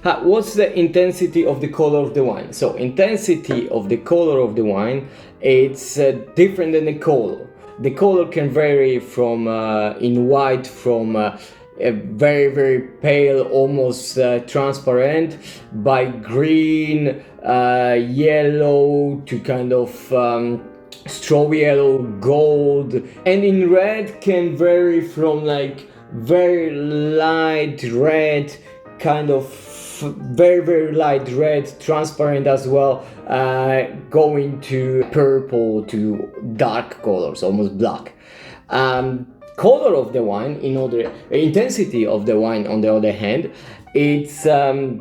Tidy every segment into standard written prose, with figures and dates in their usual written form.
What's the intensity of the color of the wine? So intensity of the color of the wine, it's different than the color. The color can vary from in white from a very pale, almost transparent, by green, yellow to kind of straw yellow, gold, and in red can vary from like very light red, kind of very light red, transparent as well, going to purple to dark colors, almost black. Color of the wine, intensity of the wine, on the other hand, it's the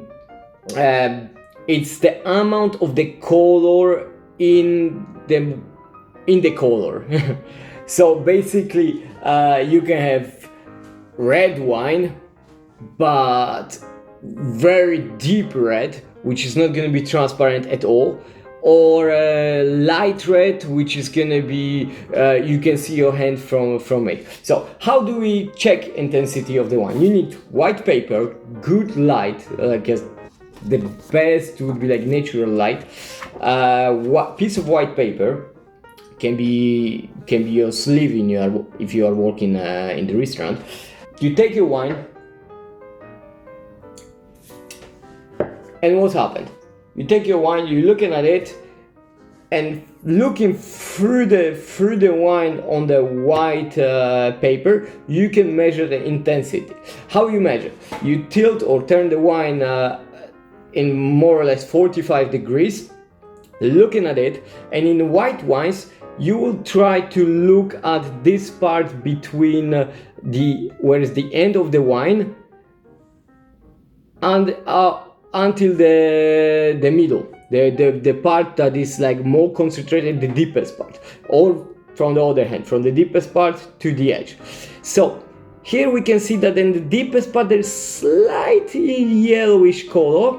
amount of the color in the color. So basically, you can have red wine, but very deep red, which is not going to be transparent at all, or light red, which is going to be you can see your hand from it. So how do we check intensity of the wine? You need white paper, good light, like the best would be like natural light. What piece of white paper can be your sleeve if you are working in the restaurant. You take your wine, and what happened? You take your wine, you're looking at it, and looking through the wine on the white paper, you can measure the intensity. How you measure? You tilt or turn the wine in more or less 45 degrees, looking at it, and in white wines, you will try to look at this part between where is the end of the wine and until the middle, the part that is like more concentrated, the deepest part, or from the other hand, from the deepest part to the edge. So here we can see that in the deepest part there's slightly yellowish color,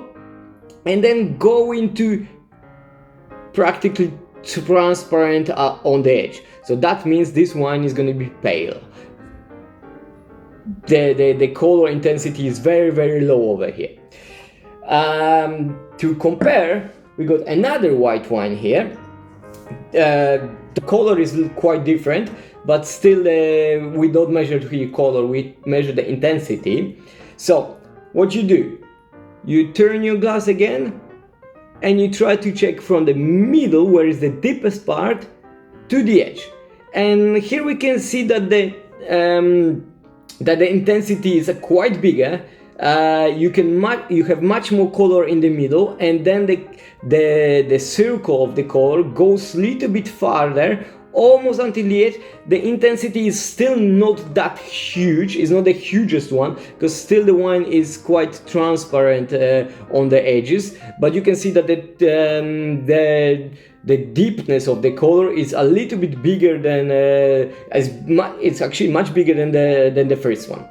and then go into practically transparent on the edge. So that means this wine is going to be pale. The color intensity is very low over here. To compare, we got another white wine here. The color is quite different, but still we don't measure the color, we measure the intensity. So what you do, you turn your glass again, and you try to check from the middle, where is the deepest part, to the edge. And here we can see that the intensity is quite bigger. You have much more color in the middle, and then the circle of the color goes a little bit farther, almost until the edge. The intensity is still not that huge, it's not the hugest one, because still the wine is quite transparent on the edges, but you can see that the deepness of the color is a little bit bigger than it's actually much bigger than the first one.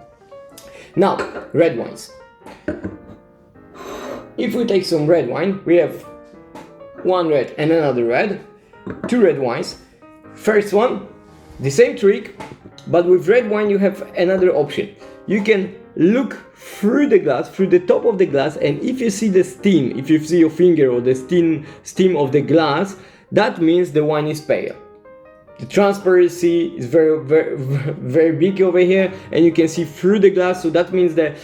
Now, red wines. If we take some red wine, we have one red and another red, two red wines. First one, the same trick, but with red wine you have another option. You can look through the glass, through the top of the glass, and if you see the steam, if you see your finger or the steam of the glass, that means the wine is pale. The transparency is very big over here, and you can see through the glass, so that means the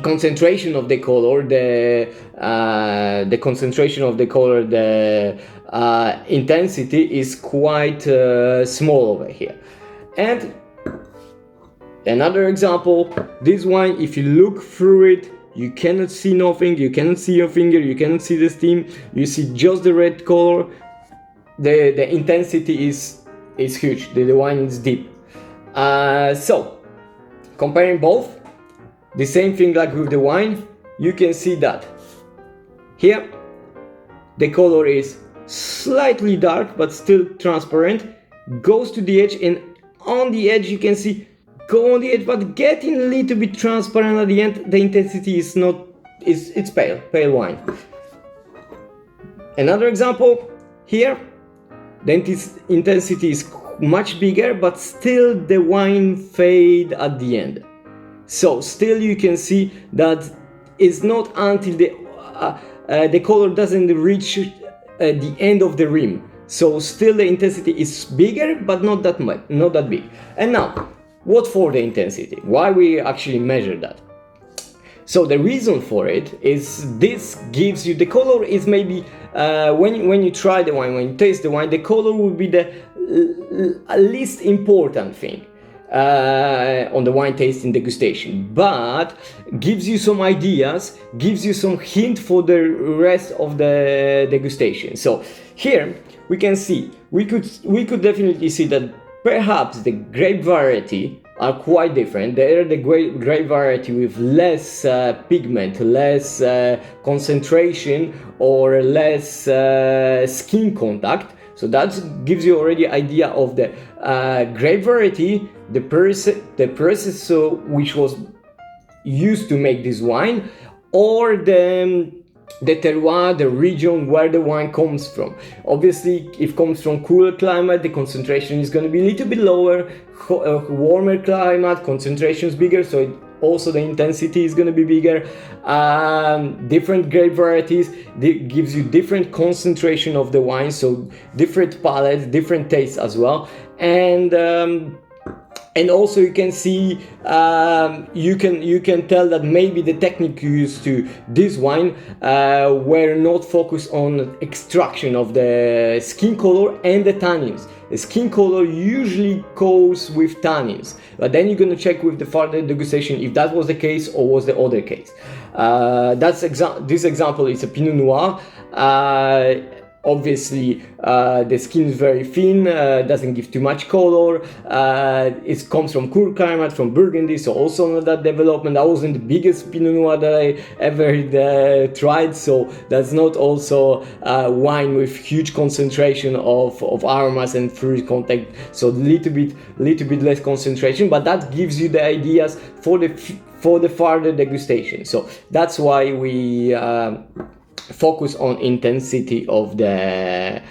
concentration of the color, the concentration of the color, the intensity is quite small over here. And another example, this wine, if you look through it, you cannot see nothing, you cannot see your finger, you cannot see the steam, you see just the red color. The intensity is huge, the wine is deep. So comparing both, the same thing like with the wine, you can see that here the color is slightly dark but still transparent, goes to the edge, and on the edge you can see go on the edge but getting a little bit transparent at the end. The intensity is not, it's pale wine. Another example here, the intensity is much bigger, but still the wine fade at the end. So still you can see that is not until the color doesn't reach the end of the rim. So still the intensity is bigger, but not that much, not that big. And now, what for the intensity? Why we actually measure that? So the reason for it is this gives you, the color is maybe, when you try the wine, when you taste the wine, the color will be the least important thing on the wine tasting degustation, but gives you some ideas, gives you some hint for the rest of the degustation. So here we can see, we could definitely see that perhaps the grape variety are quite different. There are the grape variety with less pigment, less concentration, or less skin contact. So that gives you already idea of the grape variety, the process which was used to make this wine, or the terroir, the region where the wine comes from. Obviously, if it comes from cooler climate, the concentration is going to be a little bit lower. Warmer climate, concentration is bigger, so also the intensity is going to be bigger. Different grape varieties gives you different concentration of the wine, so different palates, different tastes as well. And also you can see, you can tell that maybe the technique used to this wine were not focused on extraction of the skin color and the tannins. The skin color usually goes with tannins, but then you're gonna check with the further degustation if that was the case or was the other case. This example is a Pinot Noir. Obviously, the skin is very thin, doesn't give too much color. It comes from cool climate, from Burgundy, so also not that development. That wasn't the biggest Pinot Noir that I ever tried, so that's not also wine with huge concentration of aromas and fruit content. So little bit less concentration, but that gives you the ideas for the further degustation. So that's why we focus on intensity of the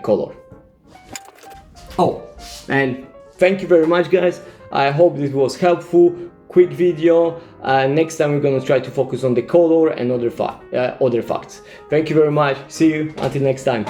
color. Oh, and thank you very much, guys. I hope this was helpful. Quick video. Next time we're gonna try to focus on the color and other facts. Thank you very much. See you until next time.